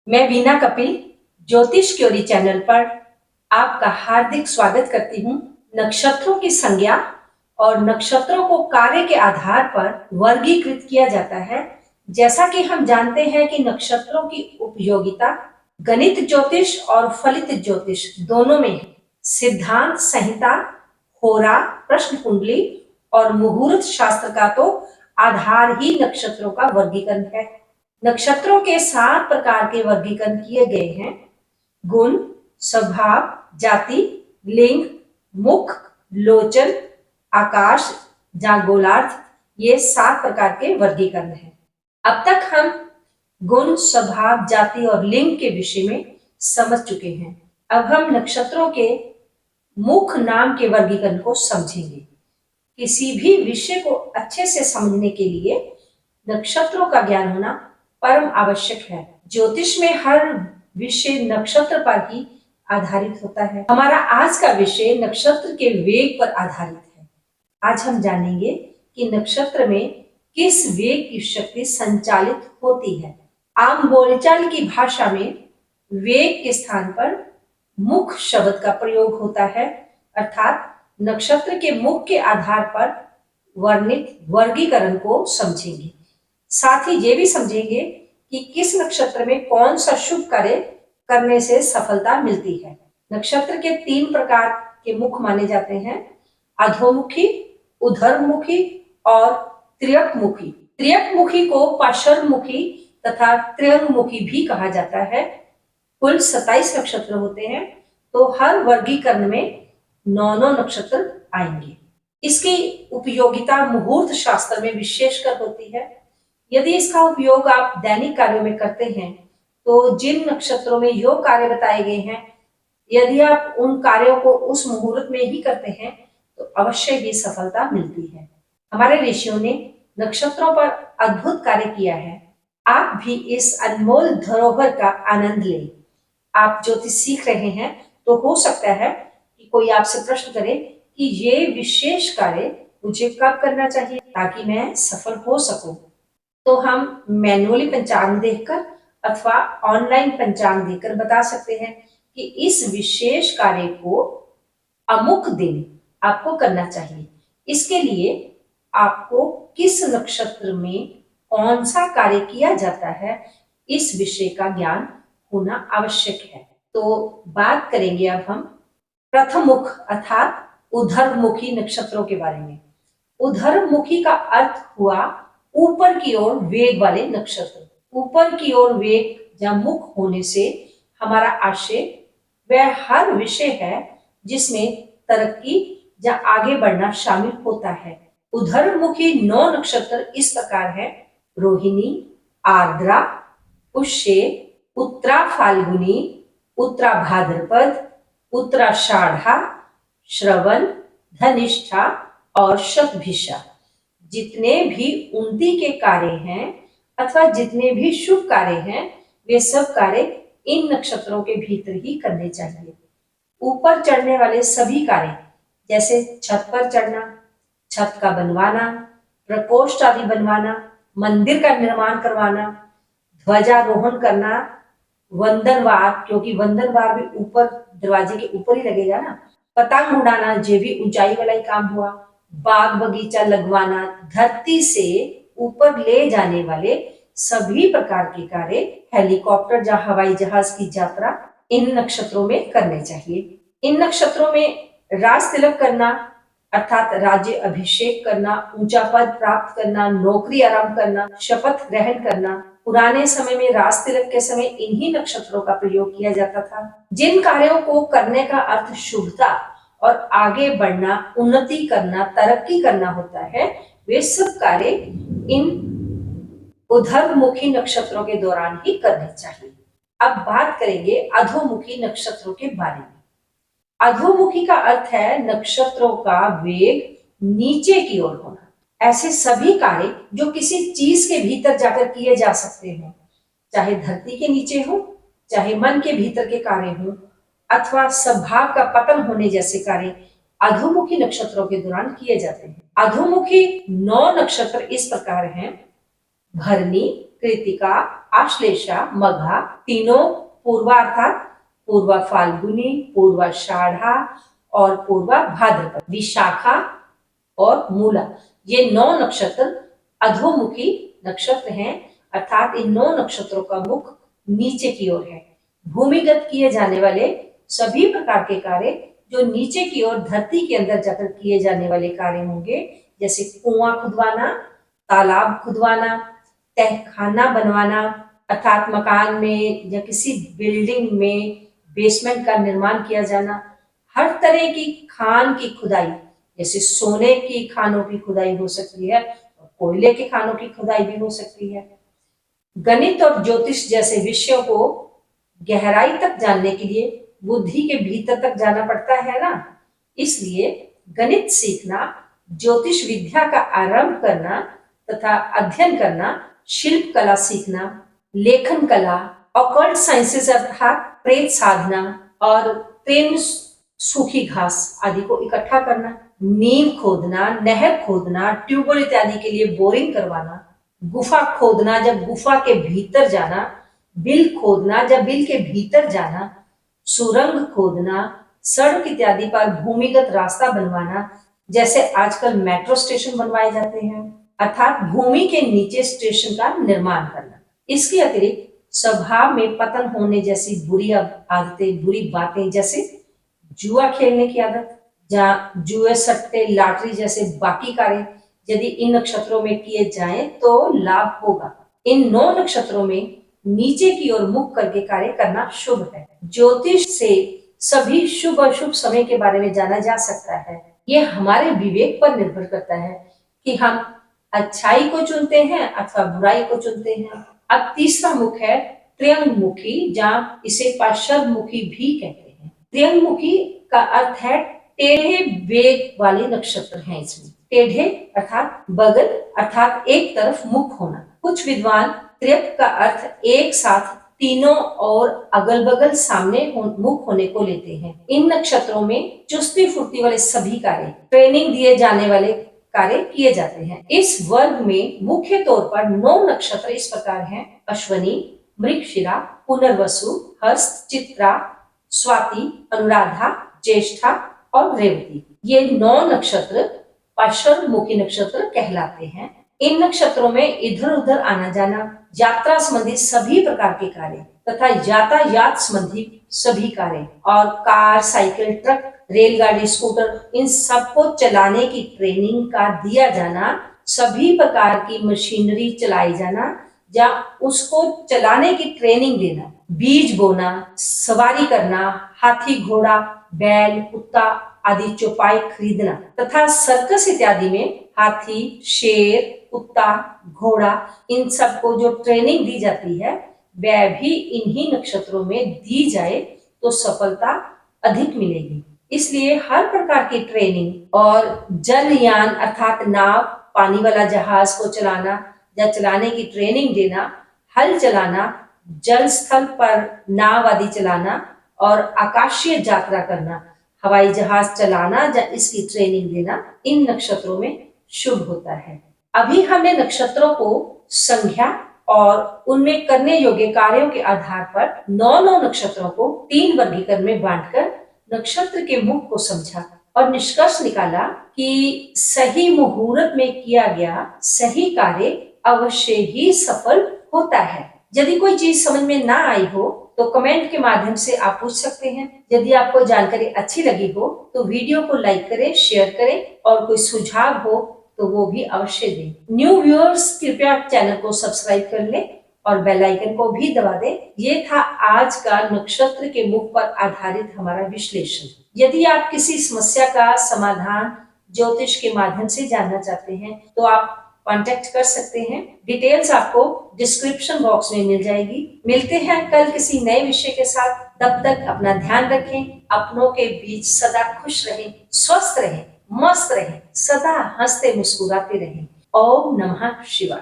मैं वीना कपिल ज्योतिष query channel पर आपका हार्दिक स्वागत करती हूँ। नक्षत्रों की संज्ञा और नक्षत्रों को कार्य के आधार पर वर्गीकृत किया जाता है। जैसा कि हम जानते हैं कि नक्षत्रों की उपयोगिता गणित ज्योतिष और फलित ज्योतिष दोनों में है। सिद्धांत संहिता, होरा, प्रश्न कुंडली और मुहूर्त शास्त्र का तो आधार ही नक्षत्रों का वर्गीकरण है। नक्षत्रों के 7 प्रकार के वर्गीकरण किए गए हैं। गुण, स्वभाव, जाति, लिंग, मुख, लोचन, आकाश या गोलार्ध, ये 7 प्रकार के वर्गीकरण हैं। अब तक हम गुण, स्वभाव, जाति और लिंग के विषय में समझ चुके हैं। अब हम नक्षत्रों के मुख नाम के वर्गीकरण को समझेंगे। किसी भी विषय को अच्छे से समझने के लिए नक्षत्रों का ज्ञान होना परम आवश्यक है। ज्योतिष में हर विषय नक्षत्र पर ही आधारित होता है। हमारा आज का विषय नक्षत्र के वेग पर आधारित है। आज हम जानेंगे कि नक्षत्र में किस वेग की शक्ति संचालित होती है। आम बोलचाल की भाषा में वेग के स्थान पर मुख शब्द का प्रयोग होता है, अर्थात नक्षत्र के मुख के आधार पर वर्णित वर्गीकरण को समझेंगे। साथ ही ये भी समझेंगे कि किस नक्षत्र में कौन सा शुभ कार्य करने से सफलता मिलती है। नक्षत्र के 3 प्रकार के मुख माने जाते हैं: अधोमुखी, उधरमुखी और त्र्यकमुखी। त्र्यकमुखी को पार्श्वमुखी तथा त्र्यंगमुखी भी कहा जाता है। कुल 27 नक्षत्र होते हैं, तो हर वर्गीकरण में 9 नक्षत्र आएंगे। इसकी उपयोगिता मुहूर्त शास्त्र में विशेषकर होती है। यदि इसका उपयोग आप दैनिक कार्यों में करते हैं तो जिन नक्षत्रों में योग कार्य बताए गए हैं, यदि आप उन कार्यों को उस मुहूर्त में ही करते हैं तो अवश्य ही सफलता मिलती है। हमारे ऋषियों ने नक्षत्रों पर अद्भुत कार्य किया है। आप भी इस अनमोल धरोहर का आनंद लें। आप ज्योतिष सीख रहे हैं तो हो सकता है कि कोई आपसे प्रश्न करे कि ये विशेष कार्य मुझे कब करना चाहिए ताकि मैं सफल हो सकूं। तो हम मैनुअली पंचांग देखकर अथवा ऑनलाइन पंचांग देखकर बता सकते हैं कि इस विशेष कार्य को अमुक दिन आपको करना चाहिए। इसके लिए आपको किस नक्षत्र में कौन सा कार्य किया जाता है, इस विषय का ज्ञान होना आवश्यक है। तो बात करेंगे अब हम प्रथमुख अर्थात उधरमुखी नक्षत्रों के बारे में। उधरमुखी का अर्थ हुआ ऊपर की ओर वेग वाले नक्षत्र। ऊपर की ओर वेग या मुख होने से हमारा आशय वह हर विषय है जिसमें तरक्की या आगे बढ़ना शामिल होता है। उधरमुखी 9 नक्षत्र इस प्रकार है: रोहिणी, आर्द्रा, पुष्य, उत्तरा फाल्गुनी, उत्तरा भाद्रपद, उत्तराषाढ़ा, श्रवण, धनिष्ठा और शतभिषा। जितने भी उन्नति के कार्य हैं अथवा जितने भी शुभ कार्य हैं, वे सब कार्य इन नक्षत्रों के भीतर ही करने चाहिए। ऊपर चढ़ने वाले सभी कार्य जैसे छत पर चढ़ना, छत का बनवाना, प्रकोष्ठ आदि बनवाना, मंदिर का निर्माण करवाना, ध्वजारोहण करना, वंदनवार, क्योंकि वंदनवार भी ऊपर दरवाजे के ऊपर ही लगेगा ना, पतंग उड़ाना, ये भी ऊंचाई वाला ही काम हुआ, बाग बगीचा लगवाना, धरती से ऊपर ले जाने वाले सभी प्रकार के कार्य, हेलीकॉप्टर या हवाई जहाज की यात्रा इन नक्षत्रों में करने चाहिए। इन नक्षत्रों में राज तिलक करना अर्थात राज्य अभिषेक करना, ऊंचा पद प्राप्त करना, नौकरी आरंभ करना, शपथ ग्रहण करना। पुराने समय में राज तिलक के समय इन्हीं नक्षत्रों का प्रयोग किया जाता था। जिन कार्यों को करने का अर्थ शुभता और आगे बढ़ना, उन्नति करना, तरक्की करना होता है, वे सब कार्य इन उधरमुखी नक्षत्रों के दौरान ही करने चाहिए। अब बात करेंगे अधोमुखी नक्षत्रों के बारे में। अधोमुखी का अर्थ है नक्षत्रों का वेग नीचे की ओर होना। ऐसे सभी कार्य जो किसी चीज के भीतर जाकर किए जा सकते हैं, चाहे धरती के नीचे हो, चाहे मन के भीतर के कार्य हो, अथवा स्वभाव का पतन होने जैसे कार्य अधोमुखी नक्षत्रों के दौरान किए जाते हैं। अधोमुखी 9 नक्षत्र इस प्रकार हैं: भरणी, कृतिका, आश्लेषा, मघा, तीनों पूर्वा अर्थात पूर्वा फाल्गुनी, पूर्वाषाढ़ा और पूर्वा भाद्रपद, विशाखा और मूला, ये 9 नक्षत्र अधोमुखी नक्षत्र हैं, अर्थात इन 9 नक्षत्रों का मुख नीचे की ओर है। भूमिगत किए जाने वाले सभी प्रकार के कार्य जो नीचे की ओर धरती के अंदर जाकर किए जाने वाले कार्य होंगे, जैसे कुआं खुदवाना, तालाब खुदवाना, तहखाना बनवाना अर्थात मकान में या किसी बिल्डिंग में बेसमेंट का निर्माण किया जाना, हर तरह की खान की खुदाई, जैसे सोने की खानों की खुदाई हो सकती है, कोयले के खानों की खुदाई भी हो सकती है। गणित और ज्योतिष जैसे विषयों को गहराई तक जानने के लिए बुद्धि के भीतर तक जाना पड़ता है ना, इसलिए गणित सीखना, ज्योतिष विद्या का आरंभ करना तथा अध्ययन करना, शिल्प कला सीखना, लेखन कला, ऑकल्ट साइंसेस अर्थात प्रेत साधना और प्रेम सूखी घास आदि को इकट्ठा करना, नींव खोदना, नहर खोदना, ट्यूबवेल इत्यादि के लिए बोरिंग करवाना, गुफा खोदना जब गुफा के भीतर जाना, बिल खोदना जब बिल के भीतर जाना, सुरंग खोदना, सड़क इत्यादि पर भूमिगत रास्ता बनवाना, जैसे आजकल मेट्रो स्टेशन बनवाए जाते हैं, अर्थात भूमि के नीचे स्टेशन का निर्माण करना। इसके अतिरिक्त स्वभाव में पतन होने जैसी बुरी आदतें, बुरी बातें, जैसे जुआ खेलने की आदत, जहाँ जुए, सट्टे, लॉटरी जैसे बाकी कार्य यदि इन नक्षत्रों में किए जाएं तो लाभ होगा। इन 9 नक्षत्रों में नीचे की ओर मुख करके कार्य करना शुभ है। ज्योतिष से सभी शुभ अशुभ समय के बारे में जाना जा सकता है। ये हमारे विवेक पर निर्भर करता है कि हम अच्छाई को चुनते हैं अथवा बुराई को चुनते हैं। अब तीसरा मुख है त्र्यंगमुखी, जहाँ इसे पार्श्वमुखी भी कहते हैं। त्र्यंगमुखी का अर्थ है टेढ़े वेग वाले नक्षत्र हैं। इसमें टेढ़े अर्थात बगल अर्थात एक तरफ मुख होना। कुछ विद्वान त्र्यक का अर्थ एक साथ तीनों और अगल बगल सामने मुख होने को लेते हैं। इन नक्षत्रों में चुस्ती फुर्ती वाले सभी कार्य, ट्रेनिंग दिए जाने वाले कार्य किए जाते हैं। इस वर्ग में मुख्य तौर पर 9 नक्षत्र इस प्रकार हैं: अश्वनी, मृगशिरा, पुनर्वसु, हस्त, चित्रा, स्वाति, अनुराधा, ज्येष्ठा और रेवती। ये 9 नक्षत्र पार्श्वमुखी नक्षत्र कहलाते हैं। इन नक्षत्रों में इधर उधर आना जाना, यात्रा संबंधी सभी प्रकार के कार्य तथा यातायात संबंधी सभी कार्य और कार, साइकिल, ट्रक, रेलगाड़ी, स्कूटर, इन सबको चलाने की ट्रेनिंग का दिया जाना, सभी प्रकार की मशीनरी चलाई जाना या उसको चलाने की ट्रेनिंग देना, बीज बोना, सवारी करना, हाथी, घोड़ा, बैल, कुत्ता आदि चौपाई खरीदना तथा सर्कस इत्यादि में हाथी, शेर, कुत्ता, घोड़ा, इन सबको जो ट्रेनिंग दी जाती है वह भी इन्हीं नक्षत्रों में दी जाए तो सफलता अधिक मिलेगी। इसलिए हर प्रकार की ट्रेनिंग और जलयान अर्थात नाव, पानी वाला जहाज को चलाना या चलाने की ट्रेनिंग देना, हल चलाना, जल स्थल पर नाव आदि चलाना और आकाशीय यात्रा करना, हवाई जहाज चलाना या इसकी ट्रेनिंग देना इन नक्षत्रों में शुभ होता है। अभी हमने नक्षत्रों को संख्या और उनमें करने योग्य कार्यों के आधार पर 9 नक्षत्रों को 3 वर्गीकरण में बांटकर नक्षत्र के मुख को समझा और निष्कर्ष निकाला कि सही मुहूर्त में किया गया सही कार्य अवश्य ही सफल होता है। यदि कोई चीज समझ में ना आई हो तो कमेंट के माध्यम से आप पूछ सकते हैं। यदि आपको जानकारी अच्छी लगी हो तो वीडियो को लाइक करें, शेयर करें और कोई सुझाव हो तो वो भी अवश्य दें। न्यू व्यूअर्स कृपया चैनल को सब्सक्राइब कर लें और बेल आइकन को भी दबा दें। ये था आज का नक्षत्र के मुख पर आधारित हमारा विश्लेषण। यदि आप किसी समस्या का समाधान ज्योतिष के माध्यम से जानना चाहते हैं तो आप कांटेक्ट कर सकते हैं। डिटेल्स आपको डिस्क्रिप्शन बॉक्स में मिल जाएगी। मिलते हैं कल किसी नए विषय के साथ। तब तक अपना ध्यान रखें, अपनों के बीच सदा खुश रहें, स्वस्थ रहें, मस्त रहें, सदा हंसते मुस्कुराते रहें। ओम नमः शिवाय।